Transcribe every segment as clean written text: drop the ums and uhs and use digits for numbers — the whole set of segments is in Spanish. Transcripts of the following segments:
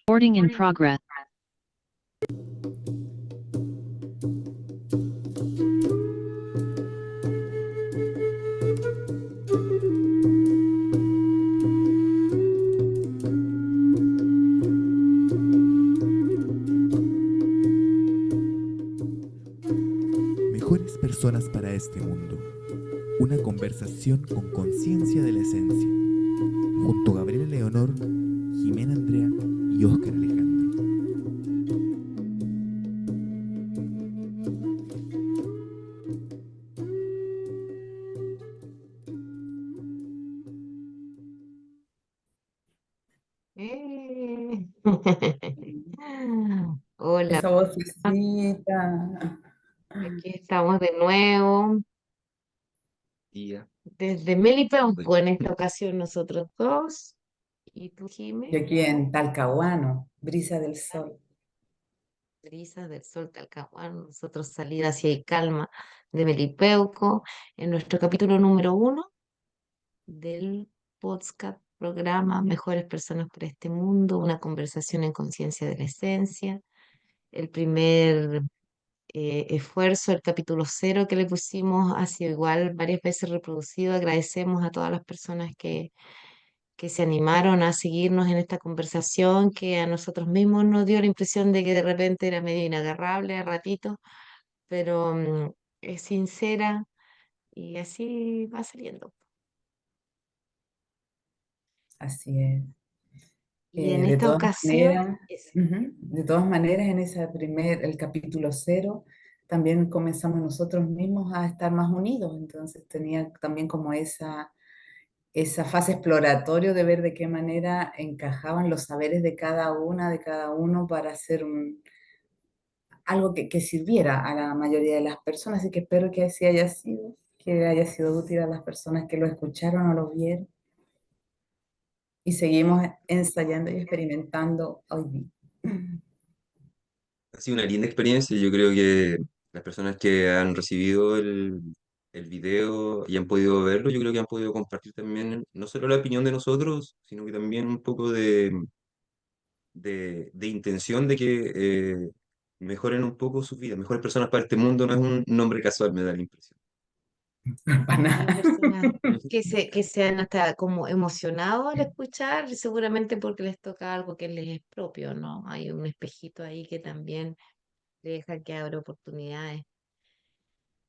Recording in progress. Mejores personas para este mundo. Una conversación con conciencia de la esencia. Junto a Gabriela Leonor, Jimena Andrea y Óscar Alejandro. Eh. Hola, Esa vocecita. aquí estamos de nuevo Día. desde Melipeuco en esta ocasión nosotros dos y tú, Jimé, Y aquí en Talcahuano, Brisa del Sol. Brisas del Sol Talcahuano, nosotros salida hacia el calma de Melipeuco en nuestro capítulo número 1 del podcast programa Mejores Personas para este Mundo, una conversación en conciencia de la esencia, el primer esfuerzo, el capítulo 0 que le pusimos ha sido igual varias veces reproducido. Agradecemos a todas las personas que se animaron a seguirnos en esta conversación, que a nosotros mismos nos dio la impresión de que de repente era medio inagarrable a ratitos, pero es sincera y así va saliendo. Así es. Y en De esta todas ocasión, maneras, de todas maneras, en el capítulo 0, también comenzamos nosotros mismos a estar más unidos. Entonces tenía también como esa fase exploratoria de ver de qué manera encajaban los saberes de cada una, de cada uno para hacer algo que sirviera a la mayoría de las personas. Así que espero que así haya sido, que haya sido útil a las personas que lo escucharon o lo vieron. Y seguimos ensayando y experimentando hoy día. Ha sido una linda experiencia. Yo creo que las personas que han recibido el video y han podido verlo, yo creo que han podido compartir también no solo la opinión de nosotros, sino que también un poco de intención de que mejoren un poco sus vidas. Mejores personas para este mundo no es un nombre casual, me da la impresión. Para hay nada. personas que se han hasta como emocionado al escuchar, seguramente porque les toca algo que les es propio, ¿no? Hay un espejito ahí que también deja que abra oportunidades.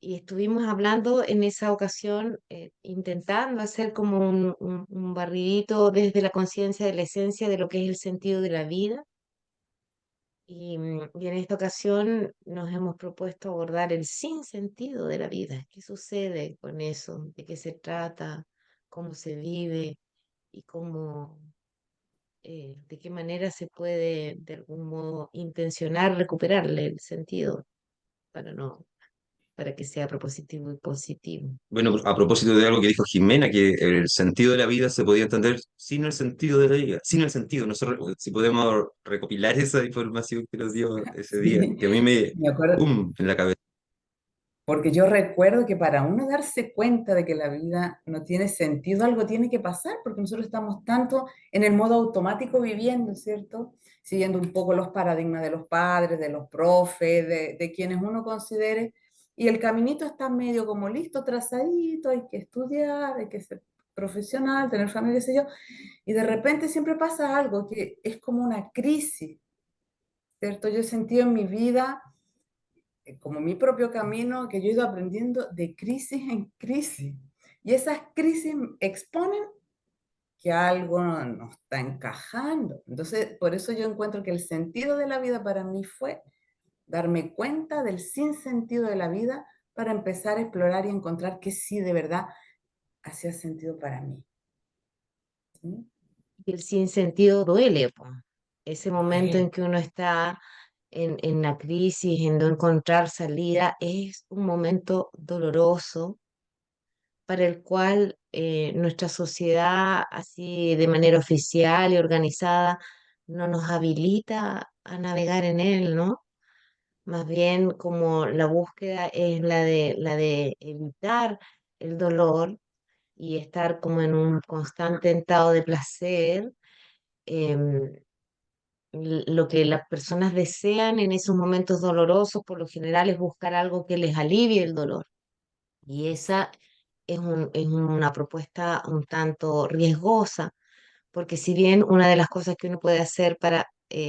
Y estuvimos hablando en esa ocasión, intentando hacer como un barridito desde la conciencia de la esencia de lo que es el sentido de la vida. Y en esta ocasión nos hemos propuesto abordar el sinsentido de la vida. ¿Qué sucede con eso? ¿De qué se trata? ¿Cómo se vive? Y de qué manera se puede de algún modo intencionar recuperarle el sentido para no, para que sea propositivo y positivo. Bueno, a propósito de algo que dijo Jimena, que el sentido de la vida se podía entender sin el sentido de la vida, sin el sentido. Nosotros, si podemos recopilar esa información que nos dio ese día, Sí, que a mí me, me acuerdo, ¡pum!, en la cabeza. porque yo recuerdo que para uno darse cuenta de que la vida no tiene sentido, algo tiene que pasar, porque nosotros estamos tanto en el modo automático viviendo, ¿cierto? Siguiendo un poco los paradigmas de los padres, de los profes, de quienes uno considere, y el caminito está medio como listo, trazadito, hay que estudiar, hay que ser profesional, tener familia, qué sé yo, y de repente siempre pasa algo que es como una crisis, ¿cierto? Yo he sentido en mi vida como mi propio camino que yo he ido aprendiendo de crisis en crisis. Y esas crisis exponen que algo no está encajando. Entonces, por eso yo encuentro que el sentido de la vida para mí fue darme cuenta del sinsentido de la vida para empezar a explorar y encontrar que sí de verdad hacía sentido para mí. ¿Sí? Y el sinsentido duele, po. Ese momento en Duele. que uno está en la crisis, en no encontrar salida, es un momento doloroso para el cual nuestra sociedad, así de manera oficial y organizada, no nos habilita a navegar en él, ¿no? Más bien como la búsqueda es la de evitar el dolor y estar como en un constante estado de placer. em, lo que las personas desean en esos momentos dolorosos, por lo general, es buscar algo que les alivie el dolor. Y esa es una propuesta un tanto riesgosa, porque si bien una de las cosas que uno puede hacer para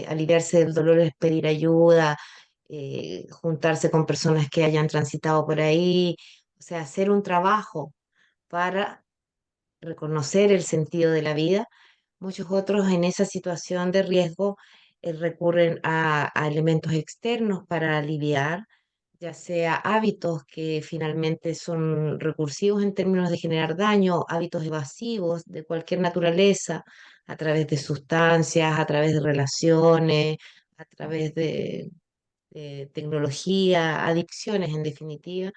aliviarse del dolor es pedir ayuda, juntarse con personas que hayan transitado por ahí, o sea, hacer un trabajo para reconocer el sentido de la vida. Muchos otros en esa situación de riesgo recurren a elementos externos para aliviar, ya sea hábitos que finalmente son recursivos en términos de generar daño, hábitos evasivos de cualquier naturaleza, a través de sustancias, a través de relaciones, a través de tecnología, adicciones en definitiva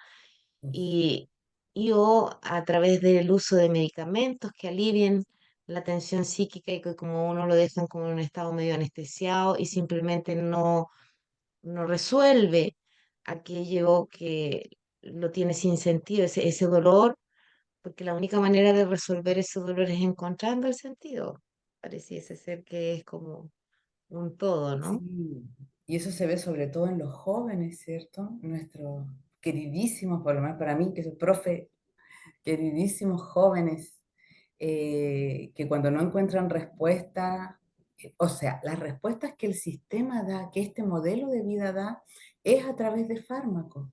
y, y o a través del uso de medicamentos que alivien la tensión psíquica y que como uno lo dejan como en un estado medio anestesiado y simplemente no resuelve aquello que lo tiene sin sentido, ese dolor, porque la única manera de resolver ese dolor es encontrando el sentido. Pareciese ser que es como un todo, ¿no? Sí, y eso se ve sobre todo en los jóvenes, ¿cierto? Nuestros queridísimos, por lo menos para mí, que soy profe, queridísimos jóvenes, que cuando no encuentran respuesta, o sea, las respuestas que el sistema da, que este modelo de vida da, es a través de fármacos.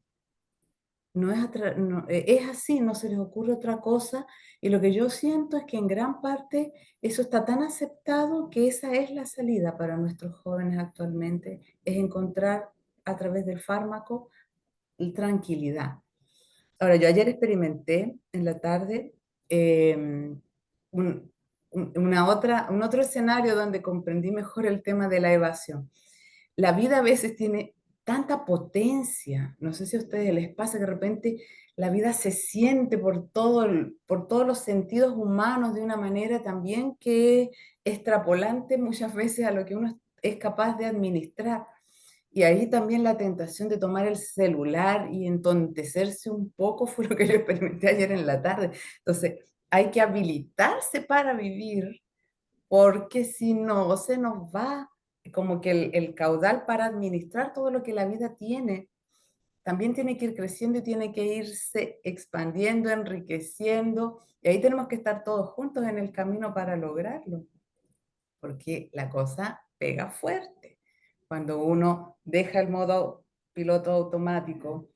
No es, es así, no se les ocurre otra cosa. Y lo que yo siento es que en gran parte eso está tan aceptado que esa es la salida para nuestros jóvenes actualmente, es encontrar a través del fármaco tranquilidad. Ahora, yo ayer experimenté en la tarde eh, un otro escenario donde comprendí mejor el tema de la evasión. La vida a veces tiene tanta potencia, no sé si a ustedes les pasa que de repente la vida se siente por por todos los sentidos humanos de una manera también que es extrapolante muchas veces a lo que uno es capaz de administrar. Y ahí también la tentación de tomar el celular y entontecerse un poco fue lo que yo experimenté ayer en la tarde. Entonces, hay que habilitarse para vivir, porque si no, se nos va como que el caudal para administrar todo lo que la vida tiene. También tiene que ir creciendo y tiene que irse expandiendo, enriqueciendo. Y ahí tenemos que estar todos juntos en el camino para lograrlo, porque la cosa pega fuerte. Cuando uno deja el modo piloto automático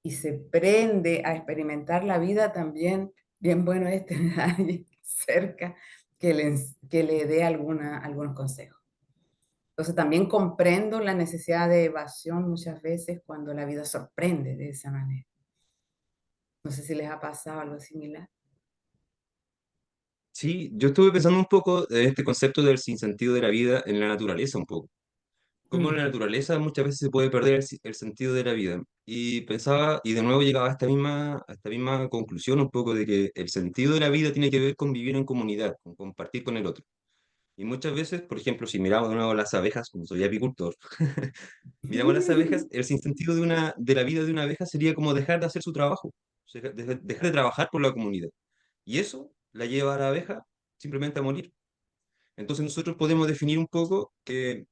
y se prende a experimentar la vida también, bien bueno es tener a alguien cerca que le dé algunos consejos. Entonces también comprendo la necesidad de evasión muchas veces cuando la vida sorprende de esa manera. No sé si les ha pasado algo similar. Sí, yo estuve pensando un poco en este concepto del sinsentido de la vida en la naturaleza un poco. Cómo en Mm. la naturaleza muchas veces se puede perder el sentido de la vida. Y pensaba, y de nuevo llegaba a esta misma conclusión un poco de que el sentido de la vida tiene que ver con vivir en comunidad, con compartir con el otro. Y muchas veces, por ejemplo, si miramos de nuevo las abejas, como soy apicultor, miramos las abejas, el sinsentido de la vida de una abeja sería como dejar de hacer su trabajo, o sea, dejar de trabajar por la comunidad. Y eso la lleva a la abeja simplemente a morir. Entonces nosotros podemos definir un poco que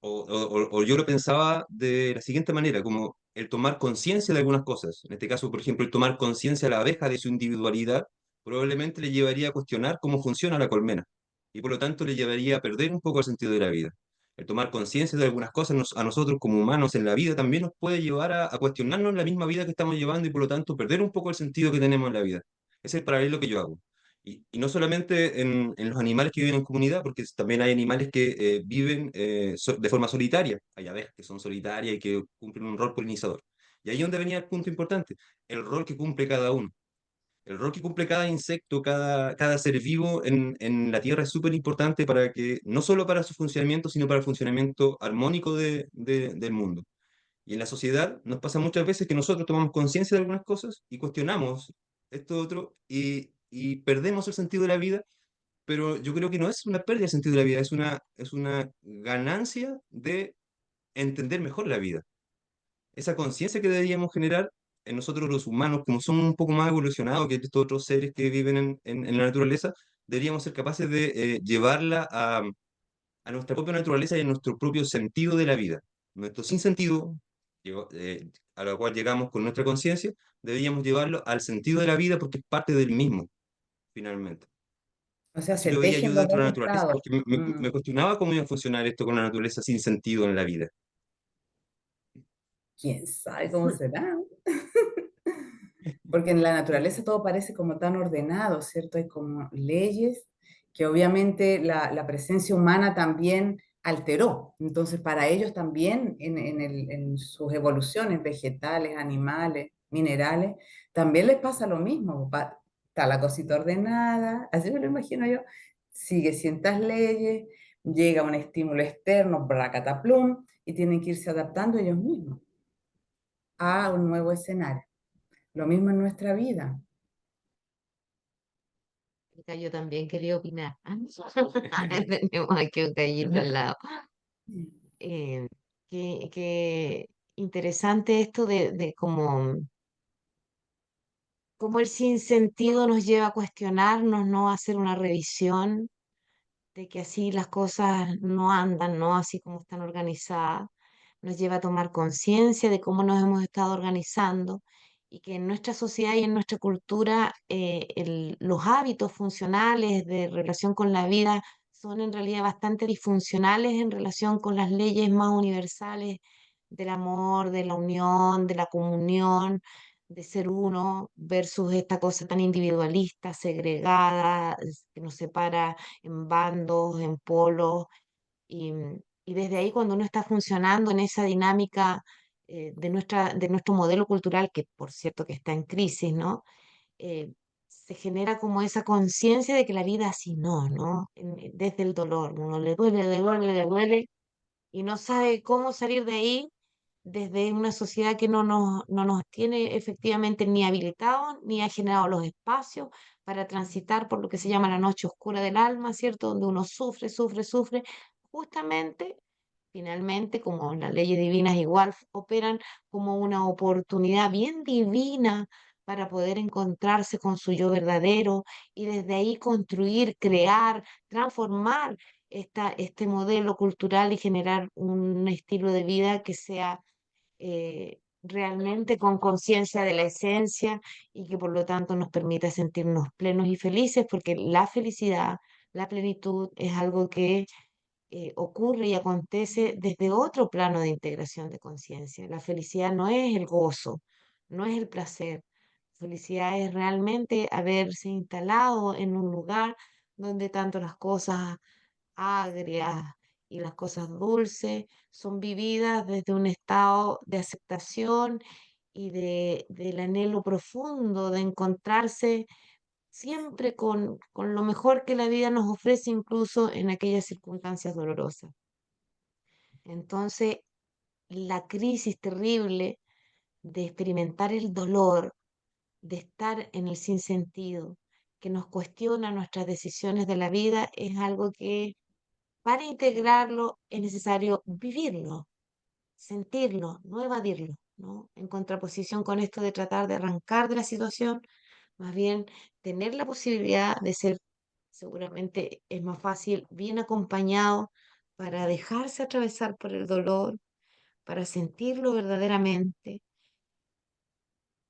o yo lo pensaba de la siguiente manera, como el tomar conciencia de algunas cosas. En este caso, por ejemplo, el tomar conciencia a la abeja de su individualidad probablemente le llevaría a cuestionar cómo funciona la colmena y por lo tanto le llevaría a perder un poco el sentido de la vida. El tomar conciencia de algunas cosas a nosotros como humanos en la vida también nos puede llevar a cuestionarnos la misma vida que estamos llevando y por lo tanto perder un poco el sentido que tenemos en la vida. Ese es el paralelo que yo hago. Y no solamente en los animales que viven en comunidad, porque también hay animales que viven de forma solitaria. Hay abejas que son solitarias y que cumplen un rol polinizador. Y ahí es donde venía el punto importante, el rol que cumple cada uno. El rol que cumple cada insecto, cada ser vivo en la Tierra es súper importante para que, no solo para su funcionamiento, sino para el funcionamiento armónico del mundo. Y en la sociedad nos pasa muchas veces que nosotros tomamos conciencia de algunas cosas y cuestionamos esto otro y perdemos el sentido de la vida, pero yo creo que no es una pérdida del sentido de la vida, es una ganancia de entender mejor la vida. Esa conciencia que deberíamos generar en nosotros los humanos, como somos un poco más evolucionados que estos otros seres que viven en la naturaleza, deberíamos ser capaces de llevarla a a nuestra propia naturaleza y a nuestro propio sentido de la vida. Nuestro sinsentido, a lo cual llegamos con nuestra conciencia, deberíamos llevarlo al sentido de la vida porque es parte del mismo, finalmente. O sea, Así se lo veía yo tejen los dentro de la dos naturaleza, estados. porque me cuestionaba cómo iba a funcionar esto con la naturaleza sin sentido en la vida. ¿Quién sabe cómo será? Porque en la naturaleza todo parece como tan ordenado, ¿cierto? Hay como leyes que obviamente la presencia humana también alteró. Entonces, para ellos también, en sus evoluciones vegetales, animales, minerales, también les pasa lo mismo. Está la cosita ordenada, así me lo imagino yo, sigue ciertas leyes, llega un estímulo externo, bracataplum, y tienen que irse adaptando ellos mismos a un nuevo escenario. Lo mismo en nuestra vida. Acá yo también quería opinar. Tenemos aquí un gallito al lado. Eh, qué interesante esto de cómo el sinsentido nos lleva a cuestionarnos, ¿no? A hacer una revisión de que así las cosas no andan, ¿no? Así como están organizadas. Nos lleva a tomar conciencia de cómo nos hemos estado organizando y que en nuestra sociedad y en nuestra cultura los hábitos funcionales de relación con la vida son en realidad bastante disfuncionales en relación con las leyes más universales del amor, de la unión, de la comunión, de ser uno, versus esta cosa tan individualista, segregada, que nos separa en bandos, en polos, y desde ahí cuando uno está funcionando en esa dinámica de nuestro modelo cultural, que por cierto que está en crisis, ¿no? Se genera como esa conciencia de que la vida así no, ¿no? Desde el dolor, uno le duele, le duele, le duele, y no sabe cómo salir de ahí desde una sociedad que no nos tiene efectivamente ni habilitados, ni ha generado los espacios para transitar por lo que se llama la noche oscura del alma, ¿cierto? Donde uno sufre, sufre, sufre, justamente, finalmente, como las leyes divinas igual operan como una oportunidad bien divina para poder encontrarse con su yo verdadero y desde ahí construir, crear, transformar este modelo cultural y generar un estilo de vida que sea realmente con conciencia de la esencia y que por lo tanto nos permita sentirnos plenos y felices, porque la felicidad, la plenitud es algo que ocurre y acontece desde otro plano de integración de conciencia. La felicidad no es el gozo, no es el placer. Felicidad es realmente haberse instalado en un lugar donde tanto las cosas agrias y las cosas dulces son vividas desde un estado de aceptación y del anhelo profundo de encontrarse siempre con lo mejor que la vida nos ofrece, incluso en aquellas circunstancias dolorosas. Entonces, la crisis terrible de experimentar el dolor, de estar en el sinsentido, que nos cuestiona nuestras decisiones de la vida, es algo que para integrarlo es necesario vivirlo, sentirlo, no evadirlo, ¿no? En contraposición con esto de tratar de arrancar de la situación, más bien tener la posibilidad de ser, seguramente es más fácil, bien acompañado para dejarse atravesar por el dolor, para sentirlo verdaderamente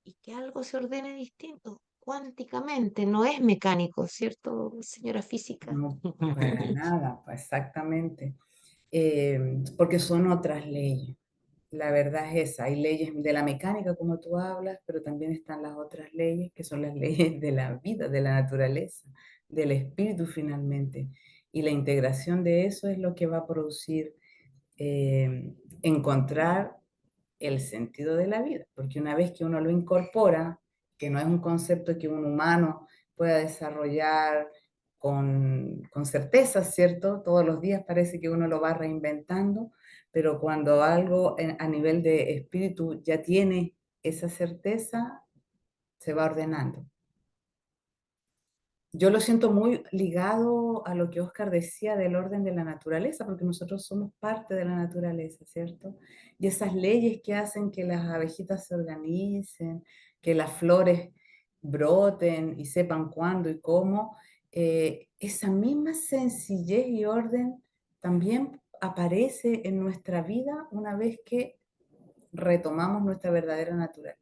y que algo se ordene distinto, cuánticamente, no es mecánico, ¿cierto, señora física? No, para nada, pues, exactamente. Porque son otras leyes. La verdad es esa. Hay leyes de la mecánica, como tú hablas, pero también están las otras leyes, que son las leyes de la vida, de la naturaleza, del espíritu finalmente. Y la integración de eso es lo que va a producir encontrar el sentido de la vida, porque una vez que uno lo incorpora, que no es un concepto que un humano pueda desarrollar con certeza, ¿cierto? Todos los días parece que uno lo va reinventando, pero cuando algo a nivel de espíritu ya tiene esa certeza, se va ordenando. Yo lo siento muy ligado a lo que Oscar decía del orden de la naturaleza, porque nosotros somos parte de la naturaleza, ¿cierto? Y esas leyes que hacen que las abejitas se organicen, que las flores broten y sepan cuándo y cómo, esa misma sencillez y orden también aparece en nuestra vida una vez que retomamos nuestra verdadera naturaleza.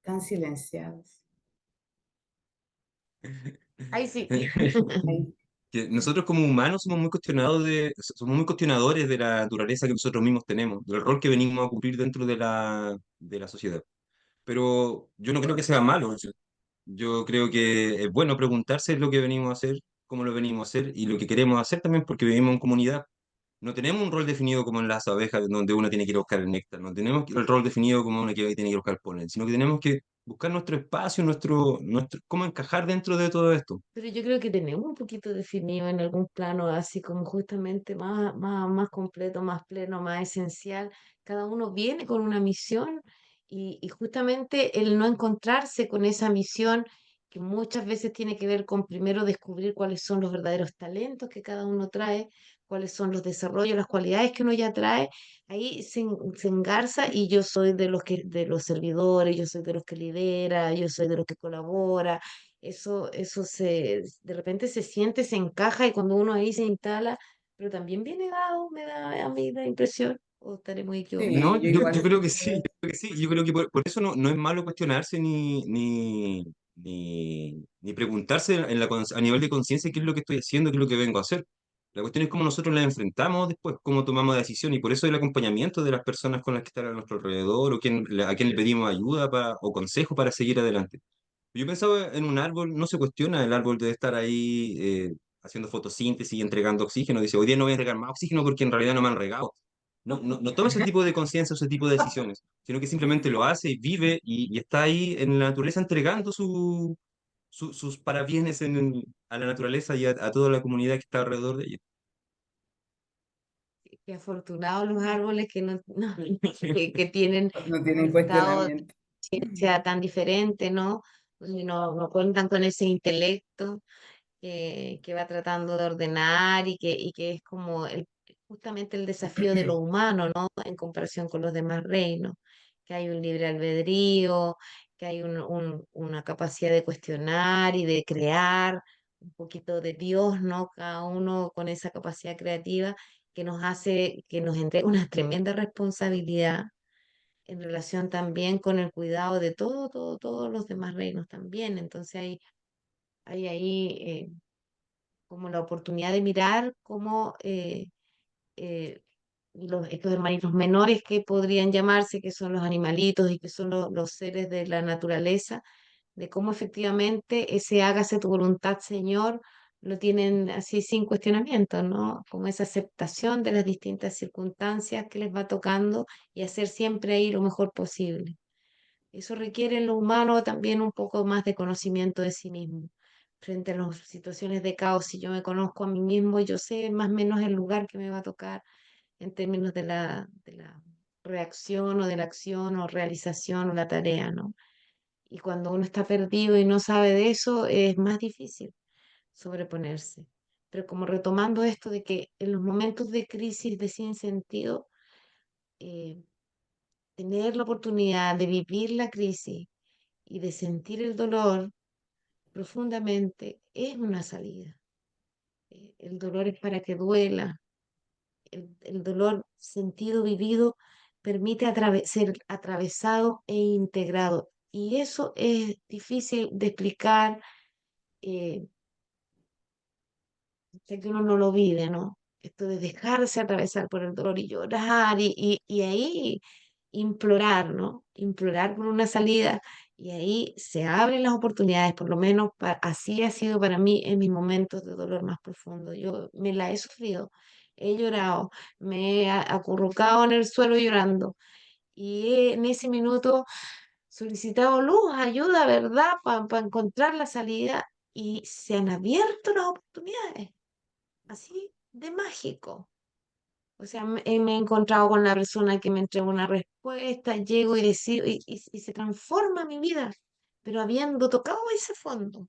Tan silenciados. Ahí sí. Ahí. Que nosotros como humanos somos muy cuestionadores de la naturaleza que nosotros mismos tenemos, del rol que venimos a cumplir dentro de la sociedad. Pero yo no creo que sea malo. Yo creo que es bueno preguntarse lo que venimos a hacer, cómo lo venimos a hacer y lo que queremos hacer también porque vivimos en comunidad. No tenemos un rol definido como en las abejas, donde uno tiene que ir a buscar el néctar. No tenemos el rol definido como uno que tiene que ir a buscar el polen, sino que tenemos que buscar nuestro espacio, cómo encajar dentro de todo esto. Pero yo creo que tenemos un poquito definido en algún plano, así como justamente más completo, más pleno, más esencial. Cada uno viene con una misión y justamente el no encontrarse con esa misión, que muchas veces tiene que ver con primero descubrir cuáles son los verdaderos talentos que cada uno trae, cuáles son los desarrollos, las cualidades que uno ya trae, ahí se engarza y yo soy de los servidores, yo soy de los que lidera, yo soy de los que colabora. Eso de repente se siente, se encaja y cuando uno ahí se instala, pero también viene dado, me da a mí la impresión, o estaré muy equivocada. No, Sí, yo yo igual. creo que sí, yo creo que sí. Yo creo que por eso no es malo cuestionarse ni preguntarse a nivel de conciencia qué es lo que estoy haciendo, qué es lo que vengo a hacer. La cuestión es cómo nosotros la enfrentamos después, cómo tomamos la decisión, y por eso el acompañamiento de las personas con las que están a nuestro alrededor, a quién le pedimos ayuda o consejo para seguir adelante. Yo pensaba en un árbol, no se cuestiona, el árbol debe estar ahí haciendo fotosíntesis y entregando oxígeno. Dice, hoy día no voy a entregar más oxígeno porque en realidad no me han regado. No toma ese tipo de conciencia, ese tipo de decisiones, sino que simplemente lo hace y vive y está ahí en la naturaleza entregando sus parabienes a la naturaleza y a toda la comunidad que está alrededor de ella. Qué afortunados los árboles que, que tienen No un tienen estado de cuestionamiento. conciencia tan diferente, ¿no? Donde no cuentan con ese intelecto que va tratando de ordenar y que es como justamente el desafío de lo humano, ¿no? En comparación con los demás reinos, que hay un libre albedrío, que hay una capacidad de cuestionar y de crear, un poquito de Dios, ¿no? Cada uno con esa capacidad creativa que nos hace, que nos entrega una tremenda responsabilidad en relación también con el cuidado de todos los demás reinos también. Entonces hay ahí como la oportunidad de mirar cómo eh, estos hermanitos menores que podrían llamarse, que son los animalitos y que son los seres de la naturaleza, de cómo efectivamente ese hágase tu voluntad, Señor, lo tienen así sin cuestionamiento, ¿no? Como esa aceptación de las distintas circunstancias que les va tocando y hacer siempre ahí lo mejor posible. Eso requiere en lo humano también un poco más de conocimiento de sí mismo. Frente a las situaciones de caos, si yo me conozco a mí mismo, yo sé más o menos el lugar que me va a tocar en términos de la reacción o de la acción o realización o la tarea, ¿no? Y cuando uno está perdido y no sabe de eso, es más difícil sobreponerse. Pero como retomando esto de que en los momentos de crisis, de sinsentido, eh, tener la oportunidad de vivir la crisis y de sentir el dolor profundamente es una salida. El dolor es para que duela. El dolor sentido, vivido, permite ser atravesado e integrado. Y eso es difícil de explicar eh, hasta que uno no lo vive, ¿no? Esto de dejarse atravesar por el dolor y llorar y ahí implorar, ¿no? Implorar por una salida y ahí se abren las oportunidades, por lo menos así ha sido para mí en mis momentos de dolor más profundo. Yo me la he sufrido, he llorado, me he acurrucado en el suelo llorando y en ese minuto solicitado luz, ayuda, ¿verdad? Para encontrar la salida y se han abierto las oportunidades, así de mágico. O sea, me he encontrado con la persona que me entrega una respuesta, llego y decido, y se transforma mi vida, pero habiendo tocado ese fondo.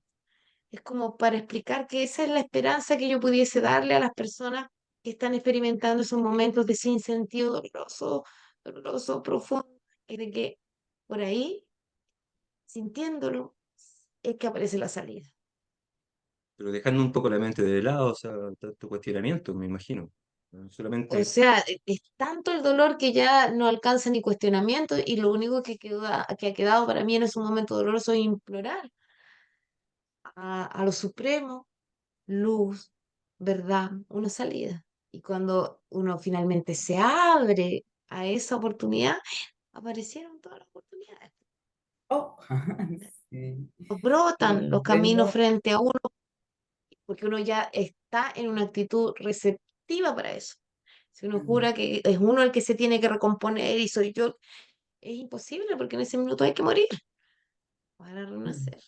Es como para explicar que esa es la esperanza que yo pudiese darle a las personas que están experimentando esos momentos de sinsentido doloroso, profundo, y de que por ahí, sintiéndolo, es que aparece la salida. Pero dejando un poco la mente de lado, o sea, tanto cuestionamiento, me imagino. No O solamente, sea, es tanto el dolor que ya no alcanza ni cuestionamiento y lo único que ha quedado para mí en ese momento doloroso es implorar a lo supremo, luz, verdad, una salida. Y cuando uno finalmente se abre a esa oportunidad, aparecieron todas las oportunidades. Oh, sí, Brotan los caminos comprendo. frente a uno porque uno ya está en una actitud receptiva para eso. Si uno Mm. jura que es uno el que se tiene que recomponer y soy yo, es imposible porque en ese minuto hay que morir para Mm. renacer.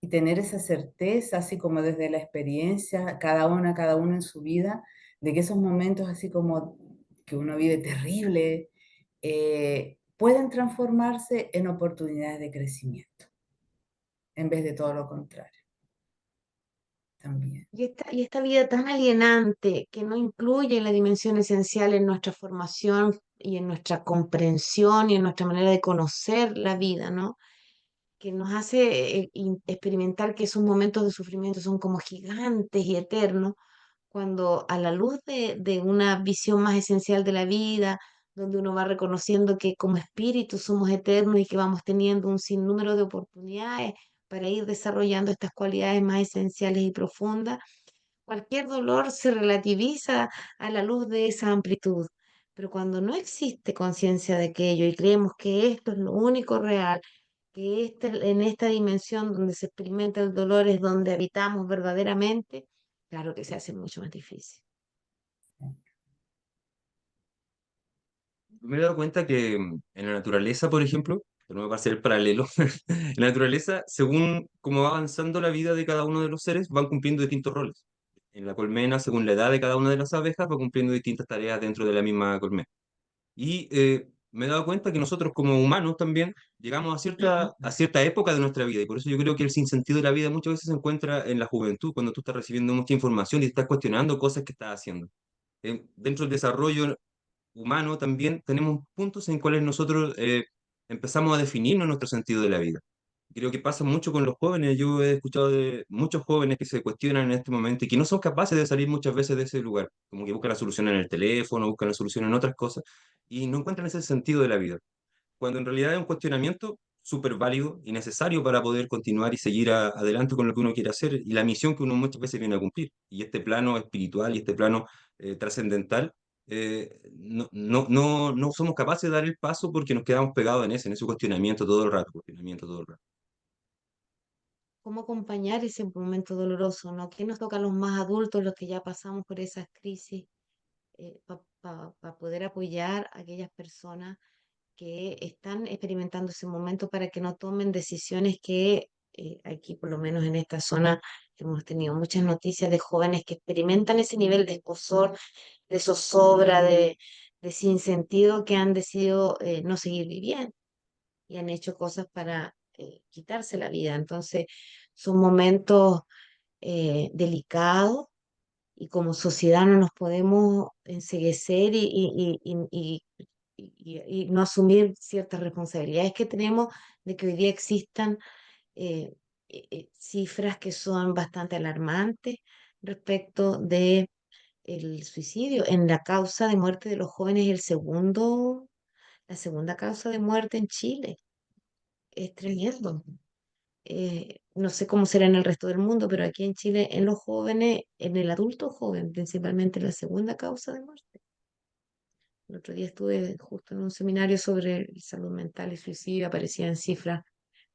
Y tener esa certeza, así como desde la experiencia, cada uno en su vida, de que esos momentos así como que uno vive terrible, pueden transformarse en oportunidades de crecimiento, en vez de todo lo contrario, también. Y esta vida tan alienante que no incluye la dimensión esencial en nuestra formación y en nuestra comprensión y en nuestra manera de conocer la vida, ¿no? Que nos hace experimentar que esos momentos de sufrimiento son como gigantes y eternos, cuando a la luz de una visión más esencial de la vida, donde uno va reconociendo que como espíritu somos eternos y que vamos teniendo un sinnúmero de oportunidades para ir desarrollando estas cualidades más esenciales y profundas, cualquier dolor se relativiza a la luz de esa amplitud. Pero cuando no existe conciencia de aquello y creemos que esto es lo único real, que en esta dimensión donde se experimenta el dolor es donde habitamos verdaderamente, claro que se hace mucho más difícil. me he dado cuenta que en la naturaleza, por ejemplo, de nuevo para hacer el paralelo, en la naturaleza, según cómo va avanzando la vida de cada uno de los seres, van cumpliendo distintos roles. En la colmena, según la edad de cada una de las abejas, va cumpliendo distintas tareas dentro de la misma colmena. Y me he dado cuenta que nosotros como humanos también llegamos a cierta época de nuestra vida y por eso yo creo que el sinsentido de la vida muchas veces se encuentra en la juventud, cuando tú estás recibiendo mucha información y estás cuestionando cosas que estás haciendo. Dentro del desarrollo humano también tenemos puntos en cuales nosotros empezamos a definirnos nuestro sentido de la vida. Creo que pasa mucho con los jóvenes. Yo he escuchado de muchos jóvenes que se cuestionan en este momento y que no son capaces de salir muchas veces de ese lugar. Como que buscan la solución en el teléfono, buscan la solución en otras cosas y no encuentran ese sentido de la vida. Cuando en realidad es un cuestionamiento súper válido y necesario para poder continuar y seguir adelante con lo que uno quiere hacer y la misión que uno muchas veces viene a cumplir. Y este plano espiritual y este plano trascendental, no somos capaces de dar el paso porque nos quedamos pegados en ese cuestionamiento todo el rato, cuestionamiento todo el rato. ¿Cómo acompañar ese momento doloroso, ¿no? ¿Qué nos toca a los más adultos, los que ya pasamos por esas crisis, para poder apoyar a aquellas personas que están experimentando ese momento para que no tomen decisiones que aquí, por lo menos en esta zona, hemos tenido muchas noticias de jóvenes que experimentan ese nivel de escozor, de zozobra, de sinsentido, que han decidido no seguir viviendo y han hecho cosas para quitarse la vida. Entonces, son momentos delicados y como sociedad no nos podemos enceguecer y no asumir ciertas responsabilidades que tenemos de que hoy día existan eh, cifras que son bastante alarmantes respecto de el suicidio. En la causa de muerte de los jóvenes, la segunda causa de muerte en Chile. Es tremendo. No sé cómo será en el resto del mundo, pero aquí en Chile, en los jóvenes, en el adulto joven, principalmente la segunda causa de muerte. El otro día estuve justo en un seminario sobre salud mental y suicidio, aparecían cifras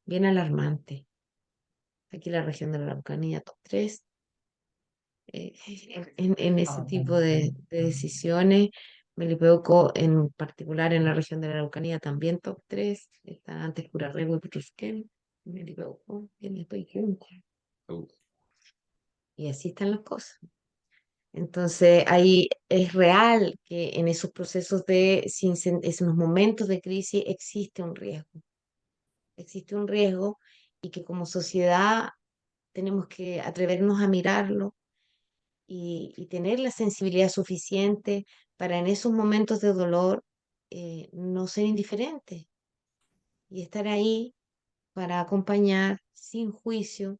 bien alarmantes. Aquí en la región de la Araucanía, top 3 en ese Ah, tipo de decisiones. Melipeuco, en particular en la región de la Araucanía, también top 3. Está antes Curarrego y Petrusquén. Melipeuco, y después Junco. Uh, Y así están las cosas. Entonces, ahí es real que en esos procesos esos momentos de crisis existe un riesgo y que como sociedad tenemos que atrevernos a mirarlo y tener la sensibilidad suficiente para en esos momentos de dolor no ser indiferentes, y estar ahí para acompañar sin juicio.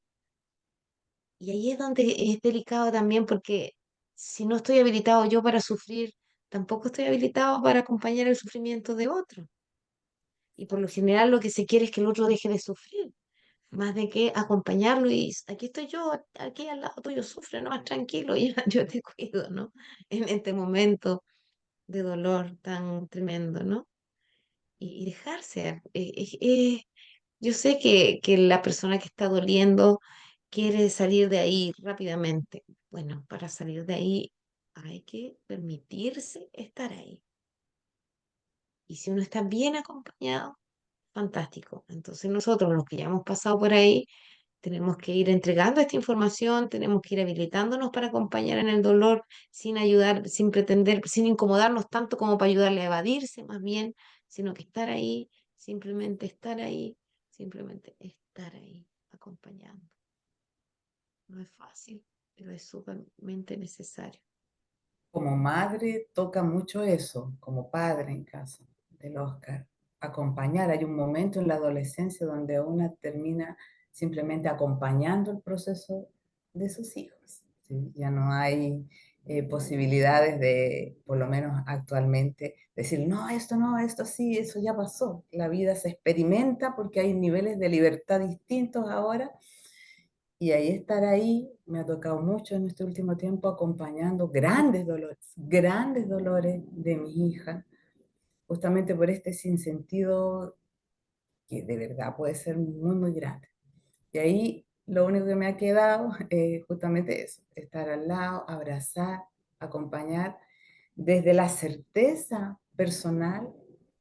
Y ahí es donde es delicado también porque si no estoy habilitado yo para sufrir, tampoco estoy habilitado para acompañar el sufrimiento de otro. Y por lo general lo que se quiere es que el otro deje de sufrir, más de que acompañarlo y aquí estoy yo, aquí al lado tuyo, sufre, no, tranquilo, ya, yo te cuido, ¿no? En este momento de dolor tan tremendo, ¿no? Y dejarse. Yo sé que la persona que está doliendo quiere salir de ahí rápidamente. Bueno, para salir de ahí hay que permitirse estar ahí. Y si uno está bien acompañado, fantástico. Entonces nosotros, los que ya hemos pasado por ahí, tenemos que ir entregando esta información, tenemos que ir habilitándonos para acompañar en el dolor, sin ayudar, sin pretender, sin incomodarnos tanto como para ayudarle a evadirse, más bien, sino que simplemente estar ahí, acompañando. No es fácil, pero es sumamente necesario. Como madre toca mucho eso, como padre en caso del Oscar, acompañar. Hay un momento en la adolescencia donde una termina simplemente acompañando el proceso de sus hijos, ¿sí? Ya no hay posibilidades de, por lo menos actualmente, decir, no, esto sí, eso ya pasó. La vida se experimenta porque hay niveles de libertad distintos ahora y ahí estar ahí me ha tocado mucho en este último tiempo acompañando grandes dolores de mi hija, justamente por este sinsentido que de verdad puede ser muy grande. Y ahí lo único que me ha quedado es justamente eso, estar al lado, abrazar, acompañar desde la certeza personal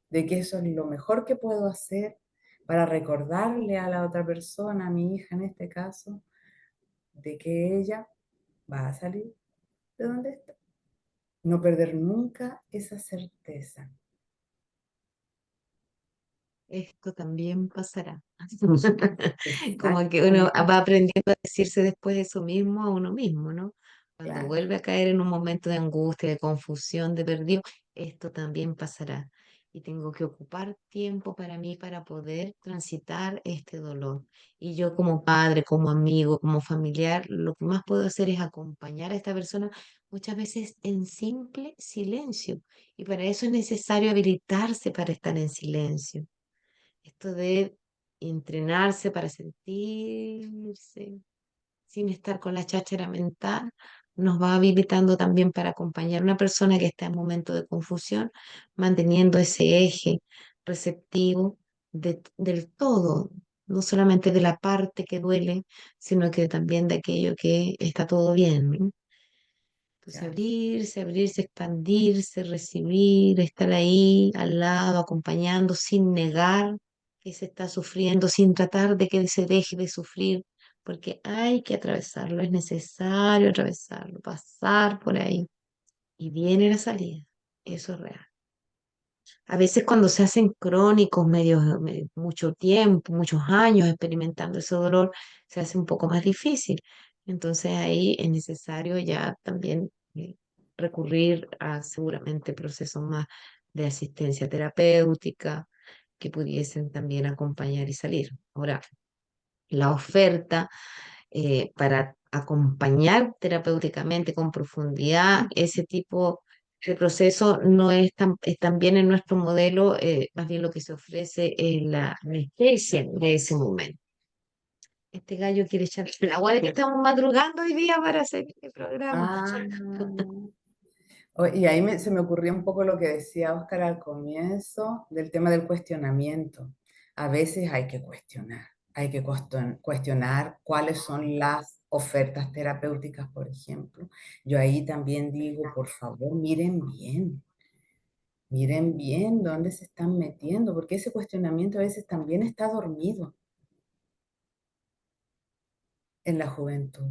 de que eso es lo mejor que puedo hacer para recordarle a la otra persona, a mi hija en este caso, de que ella va a salir de donde está. No perder nunca esa certeza. Esto también pasará. Como que uno Exactamente, va aprendiendo a decirse después eso mismo a uno mismo, ¿no? Cuando claro. vuelve a caer en un momento de angustia, de confusión, de perdido, esto también pasará. Y tengo que ocupar tiempo para mí para poder transitar este dolor. Y yo como padre, como amigo, como familiar, lo que más puedo hacer es acompañar a esta persona muchas veces en simple silencio. Y para eso es necesario habilitarse para estar en silencio. Esto de entrenarse para sentirse sin estar con la cháchara mental nos va habilitando también para acompañar a una persona que está en momento de confusión, manteniendo ese eje receptivo del todo, no solamente de la parte que duele, sino que también de aquello que está todo bien, ¿no? Entonces Ya. abrirse, expandirse, recibir, estar ahí al lado, acompañando, sin negar que se está sufriendo, sin tratar de que se deje de sufrir, porque hay que atravesarlo, es necesario atravesarlo, pasar por ahí y viene la salida. Eso es real. A veces cuando se hacen crónicos, mucho tiempo, muchos años experimentando ese dolor, se hace un poco más difícil. Entonces ahí es necesario ya también recurrir a seguramente procesos más de asistencia terapéutica que pudiesen también acompañar y salir. Ahora, la oferta para acompañar terapéuticamente con profundidad ese tipo de proceso no es es también en nuestro modelo, más bien lo que se ofrece es la anestesia de ese momento. Este gallo quiere echar el agua de que estamos madrugando hoy día para hacer este programa. Ah, y ahí se me ocurrió un poco lo que decía Oscar al comienzo del tema del cuestionamiento. A veces hay que cuestionar cuáles son las ofertas terapéuticas, por ejemplo. Yo ahí también digo, por favor, miren bien dónde se están metiendo, porque ese cuestionamiento a veces también está dormido en la juventud.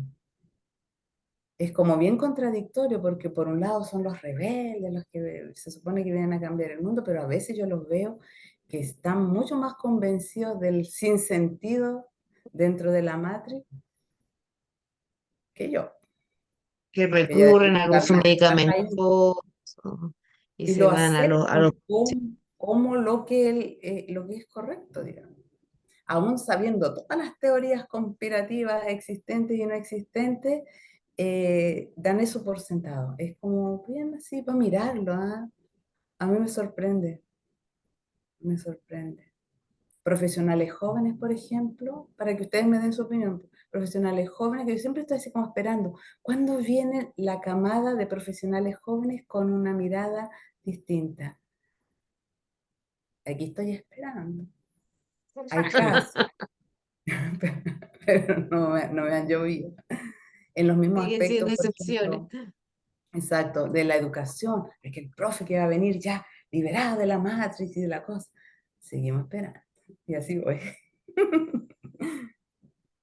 Es como bien contradictorio porque por un lado son los rebeldes, los que se supone que vienen a cambiar el mundo, pero a veces yo los veo que están mucho más convencidos del sinsentido dentro de la matriz que yo. Que Que yo recurren digo, al la uso matriz está ahí medicamentoso y y se lo van a los... aceptan, pum, como lo que es correcto, digamos. Aún sabiendo todas las teorías conspirativas existentes y no existentes, dan eso por sentado. Es como bien así para mirarlo, ¿ah? A mí me sorprende, me sorprende. Profesionales jóvenes, por ejemplo, para que ustedes me den su opinión, profesionales jóvenes, que yo siempre estoy así como esperando, ¿cuándo viene la camada de profesionales jóvenes con una mirada distinta? Aquí estoy esperando. Hay casos, pero no me han llovido. En los mismos Siguen siendo aspectos, por excepciones. ejemplo, exacto, de la educación, es que el profe que va a venir ya liberado de la matriz y de la cosa. Seguimos esperando. Y así voy.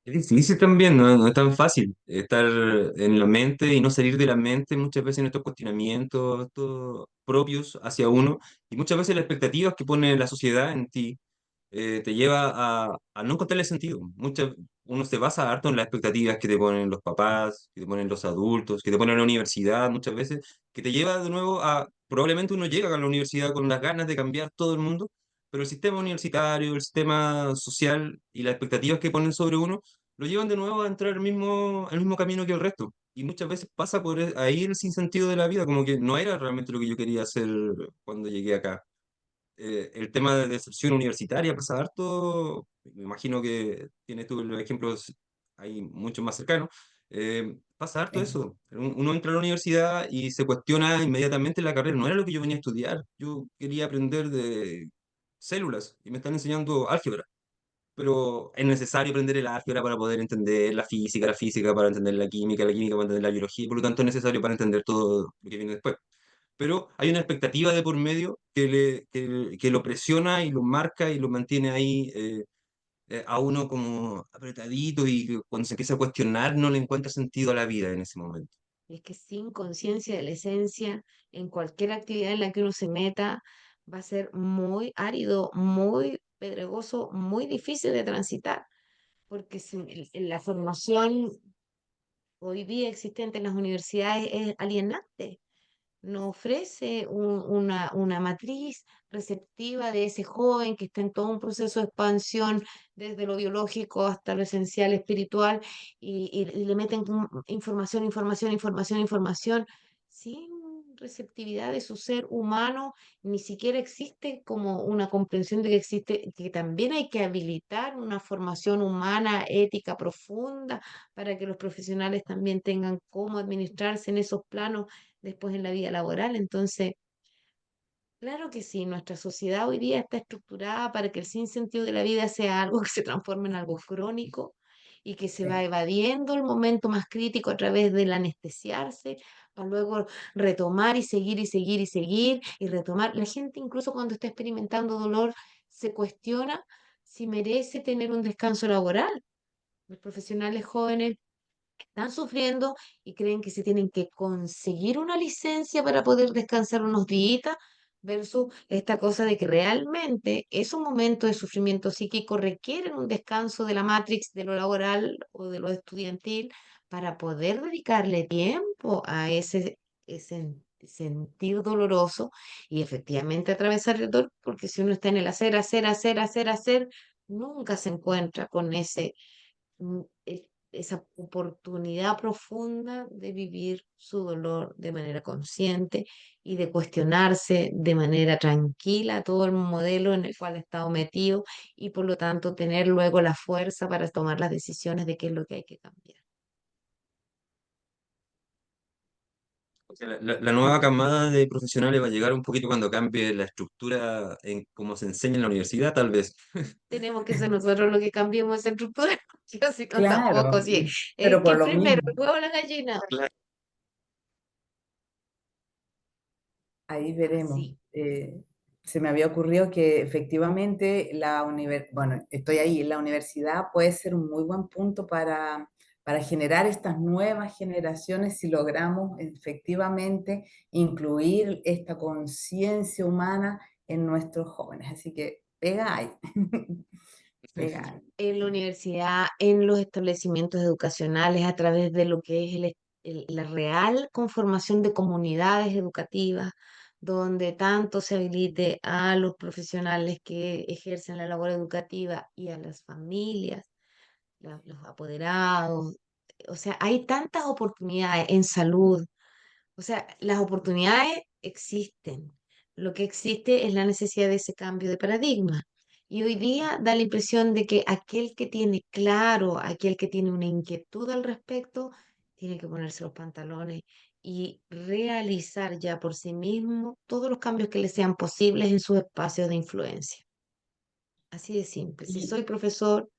Es difícil también, ¿no? No es tan fácil estar en la mente y no salir de la mente muchas veces en estos cuestionamientos estos propios hacia uno y muchas veces las expectativas que pone la sociedad en ti te lleva a no encontrarle sentido. Uno se basa harto en las expectativas que te ponen los papás, que te ponen los adultos, que te ponen la universidad muchas veces, que te lleva de nuevo probablemente uno llega a la universidad con las ganas de cambiar todo el mundo, pero el sistema universitario, el sistema social y las expectativas que ponen sobre uno lo llevan de nuevo a entrar el mismo camino que el resto. Y muchas veces pasa por ahí el sinsentido de la vida, como que no era realmente lo que yo quería hacer cuando llegué acá. El tema de deserción universitaria pasa harto, me imagino que tienes tú los ejemplos ahí mucho más cercanos, pasa harto Sí. eso. Uno entra a la universidad y se cuestiona inmediatamente la carrera, no era lo que yo venía a estudiar, yo quería aprender de células y me están enseñando álgebra, pero es necesario aprender el álgebra para poder entender la física para entender la química para entender la biología, y por lo tanto es necesario para entender todo lo que viene después, pero hay una expectativa de por medio que lo presiona y lo marca y lo mantiene ahí a uno como apretadito y que cuando se empieza a cuestionar no le encuentra sentido a la vida en ese momento. Y es que sin conciencia de la esencia, en cualquier actividad en la que uno se meta, va a ser muy árido, muy pedregoso, muy difícil de transitar, porque la formación hoy día existente en las universidades es alienante. No ofrece una matriz receptiva de ese joven que está en todo un proceso de expansión desde lo biológico hasta lo esencial espiritual y le meten información, información, información, información sin receptividad de su ser humano, ni siquiera existe como una comprensión de que existe, que también hay que habilitar una formación humana, ética profunda, para que los profesionales también tengan cómo administrarse en esos planos después en la vida laboral. Entonces, claro que sí, nuestra sociedad hoy día está estructurada para que el sinsentido de la vida sea algo que se transforme en algo crónico y que se va Sí. evadiendo el momento más crítico a través del anestesiarse, para luego retomar y seguir y seguir y seguir y retomar. La gente incluso cuando está experimentando dolor se cuestiona si merece tener un descanso laboral. Los profesionales jóvenes están sufriendo y creen que se tienen que conseguir una licencia para poder descansar unos días versus esta cosa de que realmente esos momentos de sufrimiento psíquico requieren un descanso de la matrix de lo laboral o de lo estudiantil para poder dedicarle tiempo a ese sentir doloroso y efectivamente atravesar el dolor, porque si uno está en el hacer, hacer, hacer, hacer, hacer, nunca se encuentra con esa oportunidad profunda de vivir su dolor de manera consciente y de cuestionarse de manera tranquila todo el modelo en el cual ha estado metido y por lo tanto tener luego la fuerza para tomar las decisiones de qué es lo que hay que cambiar. O sea, la nueva camada de profesionales va a llegar un poquito cuando cambie la estructura en cómo se enseña en la universidad, tal vez. Tenemos que ser nosotros los que cambiemos esa estructura, yo si no tampoco, Claro, sí. pero ¿Qué por es lo primero, mismo. el huevo o la gallina? Claro. Ahí veremos. Así. Se me había ocurrido que efectivamente bueno, estoy ahí, la universidad puede ser un muy buen punto para generar estas nuevas generaciones si logramos efectivamente incluir esta conciencia humana en nuestros jóvenes. Así que pega ahí, pega ahí. En la universidad, en los establecimientos educacionales, a través de lo que es la real conformación de comunidades educativas, donde tanto se habilite a los profesionales que ejercen la labor educativa y a las familias, los apoderados. O sea, hay tantas oportunidades en salud. O sea, las oportunidades existen. Lo que existe es la necesidad de ese cambio de paradigma. Y hoy día da la impresión de que aquel que tiene claro, aquel que tiene una inquietud al respecto, tiene que ponerse los pantalones y realizar ya por sí mismo todos los cambios que le sean posibles en sus espacios de influencia. Así de simple. Si Y soy profesor,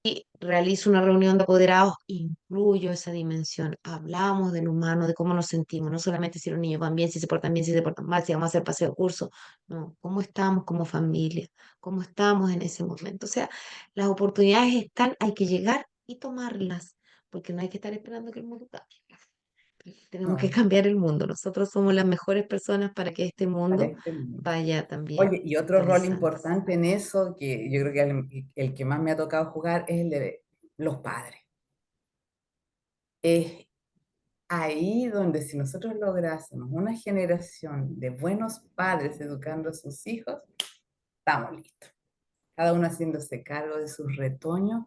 y realizo una reunión de apoderados, incluyo esa dimensión. Hablamos del humano, de cómo nos sentimos, no solamente si los niños van bien, si se portan bien, si se portan mal, si vamos a hacer paseo de curso, no, cómo estamos como familia, cómo estamos en ese momento. O sea, las oportunidades están, hay que llegar y tomarlas, porque no hay que estar esperando que el mundo cambie. Tenemos que no, cambiar el mundo. Nosotros somos las mejores personas para que este para mundo este mundo. vaya también Oye, y otro rol actualizándose. importante en eso, que yo creo que el que más me ha tocado jugar, es el de los padres. Es ahí donde si nosotros lográsemos una generación de buenos padres educando a sus hijos, estamos listos. Cada uno haciéndose cargo de sus retoños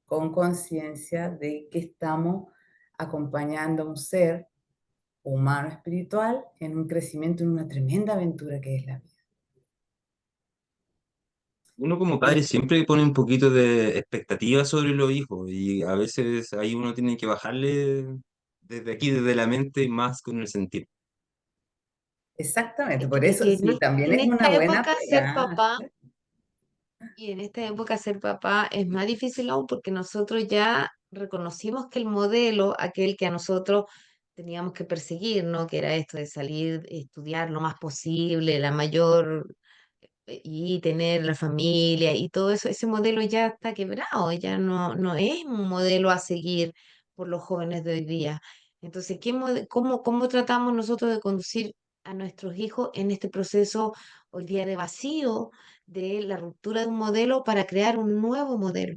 con conciencia de que estamos acompañando a un ser humano espiritual en un crecimiento, en una tremenda aventura que es la vida. Uno como padre Eso, siempre pone un poquito de expectativa sobre los hijos y a veces ahí uno tiene que bajarle desde aquí, desde la mente, más con el sentir. exactamente, por Es eso que sí, también en es una esta buena época ser pega. papá, y en esta época ser papá es más difícil aún porque nosotros ya reconocimos que el modelo, aquel que a nosotros teníamos que perseguir, ¿no? Que era esto de salir, estudiar lo más posible, la mayor, y tener la familia y todo eso, ese modelo ya está quebrado, ya no es un modelo a seguir por los jóvenes de hoy día. Entonces, ¿cómo tratamos nosotros de conducir a nuestros hijos en este proceso hoy día de vacío, de la ruptura de un modelo para crear un nuevo modelo?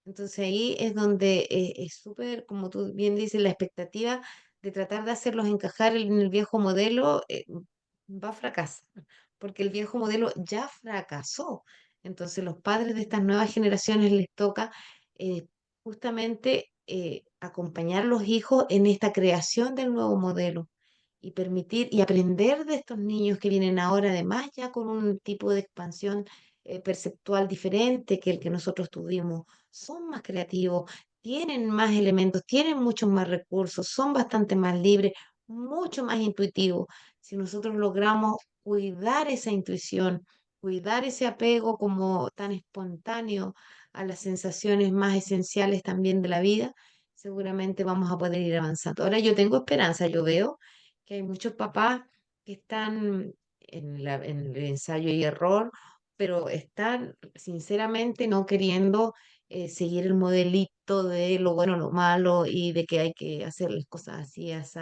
Entonces ahí es donde es súper, como tú bien dices, la expectativa de tratar de hacerlos encajar en el viejo modelo va a fracasar, porque el viejo modelo ya fracasó. Entonces los padres de estas nuevas generaciones les toca eh, justamente acompañar a los hijos en esta creación del nuevo modelo y permitir y aprender de estos niños que vienen ahora, además ya con un tipo de expansión perceptual diferente que el que nosotros tuvimos. Son más creativos, tienen más elementos, tienen muchos más recursos, son bastante más libres, mucho más intuitivos. Si nosotros logramos cuidar esa intuición, cuidar ese apego como tan espontáneo a las sensaciones más esenciales también de la vida, seguramente vamos a poder ir avanzando. Ahora yo tengo esperanza, yo veo que hay muchos papás que están en el ensayo y error, pero están sinceramente no queriendo seguir el modelito de lo bueno, lo malo y de que hay que hacer las cosas así, así,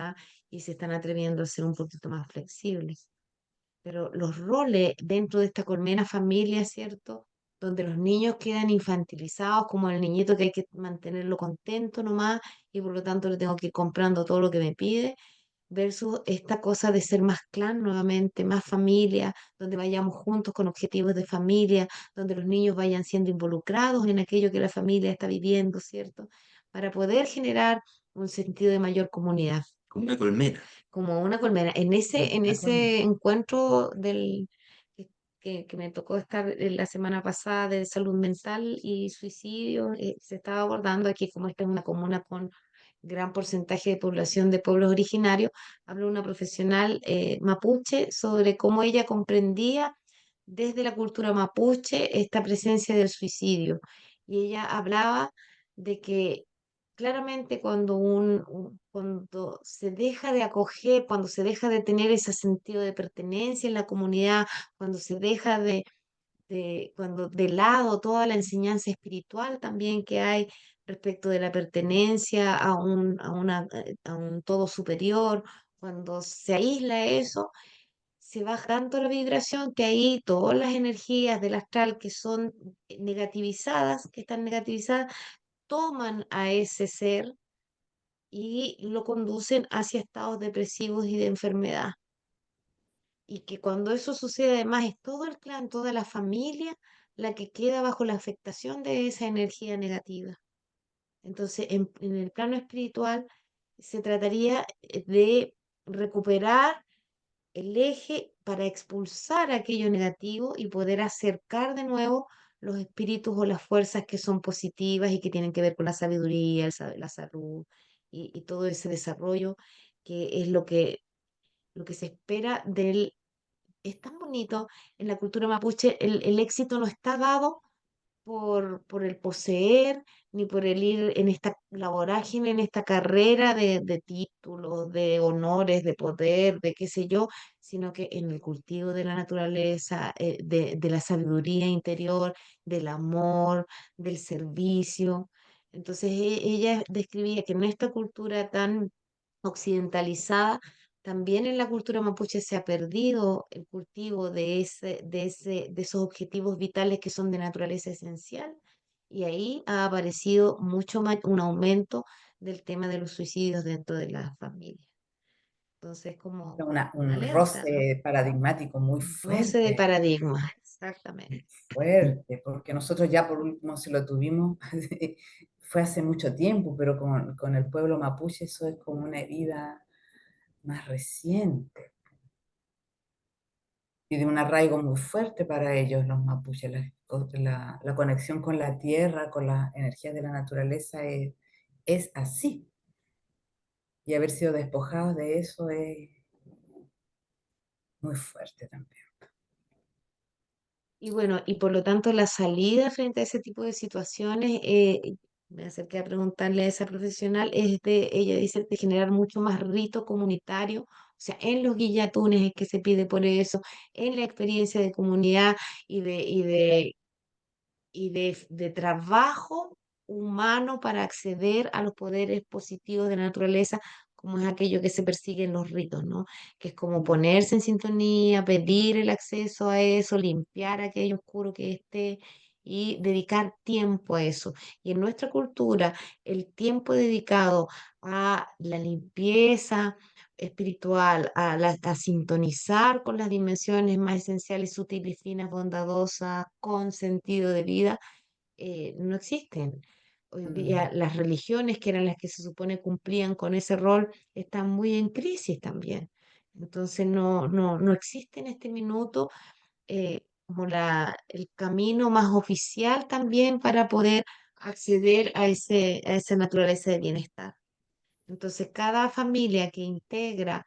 y se están atreviendo a ser un poquito más flexibles. Pero los roles dentro de esta colmena familia, ¿cierto? Donde los niños quedan infantilizados como el niñito que hay que mantenerlo contento nomás y por lo tanto le tengo que ir comprando todo lo que me pide versus esta cosa de ser más clan nuevamente, más familia, donde vayamos juntos con objetivos de familia, donde los niños vayan siendo involucrados en aquello que la familia está viviendo, ¿cierto? Para poder generar un sentido de mayor comunidad, Como una colmena. como una colmena. En ¿De acuerdo? ese encuentro que, que me tocó estar la semana pasada de salud mental y suicidio, se estaba abordando aquí, como esta es una comuna con gran porcentaje de población de pueblos originarios, habló una profesional mapuche sobre cómo ella comprendía desde la cultura mapuche esta presencia del suicidio. Y ella hablaba de que claramente cuando, cuando se deja de acoger, cuando se deja de tener ese sentido de pertenencia en la comunidad, cuando se deja cuando de lado toda la enseñanza espiritual también que hay respecto de la pertenencia a un todo superior, cuando se aísla eso, se baja tanto la vibración que ahí todas las energías del astral que son negativizadas, que están negativizadas, toman a ese ser y lo conducen hacia estados depresivos y de enfermedad. y que cuando eso sucede además es todo el clan, toda la familia la que queda bajo la afectación de esa energía negativa. Entonces, en el plano espiritual se trataría de recuperar el eje para expulsar aquello negativo y poder acercar de nuevo los espíritus o las fuerzas que son positivas y que tienen que ver con la sabiduría, la salud y todo ese desarrollo que es lo que se espera del... Es tan bonito en la cultura mapuche, el éxito no está dado por el poseer, ni por el ir en esta la vorágine, en esta carrera de títulos, de honores, de poder, de qué sé yo, sino que en el cultivo de la naturaleza, de la sabiduría interior, del amor, del servicio. Entonces ella describía que en esta cultura tan occidentalizada, también en la cultura mapuche se ha perdido el cultivo de esos objetivos vitales que son de naturaleza esencial, y ahí ha aparecido mucho más un aumento del tema de los suicidios dentro de las familias. Entonces, como una Un alerta, ¿no? roce paradigmático muy Un roce de fuerte, paradigmas, exactamente. muy fuerte, porque nosotros ya por último si lo tuvimos fue hace mucho tiempo, pero con el pueblo mapuche eso es como una herida más reciente y de un arraigo muy fuerte para ellos los mapuches. La conexión con la tierra, con las energías de la naturaleza es así. Y haber sido despojados de eso es muy fuerte también. Y bueno, y por lo tanto la salida frente a ese tipo de situaciones, me acerqué a preguntarle a esa profesional, ella dice, de generar mucho más rito comunitario, o sea, en los guillatunes es que se pide por eso, en la experiencia de comunidad y de trabajo humano para acceder a los poderes positivos de la naturaleza, como es aquello que se persigue en los ritos, ¿no? Que es como ponerse en sintonía, pedir el acceso a eso, limpiar aquello oscuro que esté y dedicar tiempo a eso. Y en nuestra cultura, el tiempo dedicado a la limpieza espiritual, a sintonizar con las dimensiones más esenciales, sutiles, finas, bondadosas, con sentido de vida, no existen. Hoy día Mm. las religiones, que eran las que se supone cumplían con ese rol, están muy en crisis también. Entonces no existe en este minuto como el camino más oficial también para poder acceder a esa naturaleza de bienestar. Entonces, cada familia que integra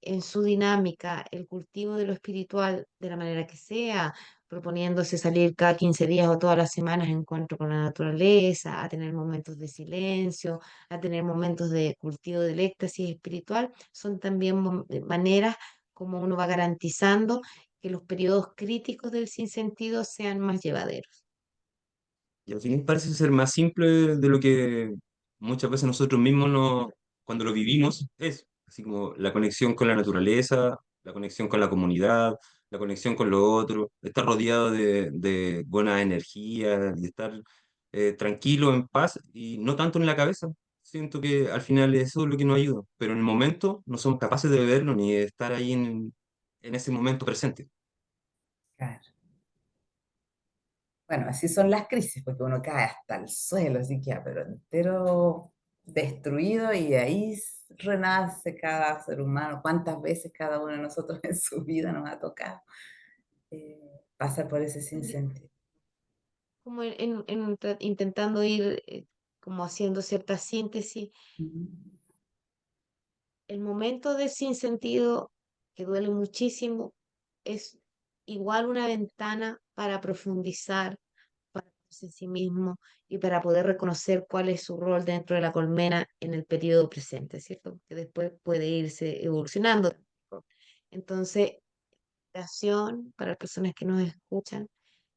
en su dinámica el cultivo de lo espiritual de la manera que sea, proponiéndose salir cada 15 días o todas las semanas en encuentro con la naturaleza, a tener momentos de silencio, a tener momentos de cultivo del éxtasis espiritual, son también maneras como uno va garantizando que los periodos críticos del sinsentido sean más llevaderos. Y al final parece ser más simple de lo que muchas veces nosotros mismos no, cuando lo vivimos, es así como la conexión con la naturaleza, la conexión con la comunidad, la conexión con lo otro, estar rodeado de buena energía y estar tranquilo, en paz y no tanto en la cabeza. Siento que al final eso es lo que nos ayuda, pero en el momento no somos capaces de verlo ni de estar ahí en ese momento presente. Claro. Bueno, así son las crisis, porque uno cae hasta el suelo, así que ya, pero entero destruido y de ahí renace cada ser humano. ¿Cuántas veces cada uno de nosotros en su vida nos ha tocado eh, pasar por ese sinsentido? Como intentando ir como haciendo cierta síntesis. Ujú. El momento de sinsentido, que duele muchísimo, es igual una ventana para profundizar, para conocerse a sí mismo y para poder reconocer cuál es su rol dentro de la colmena en el periodo presente, ¿cierto? Que después puede irse evolucionando. Entonces, la invitación para las personas que nos escuchan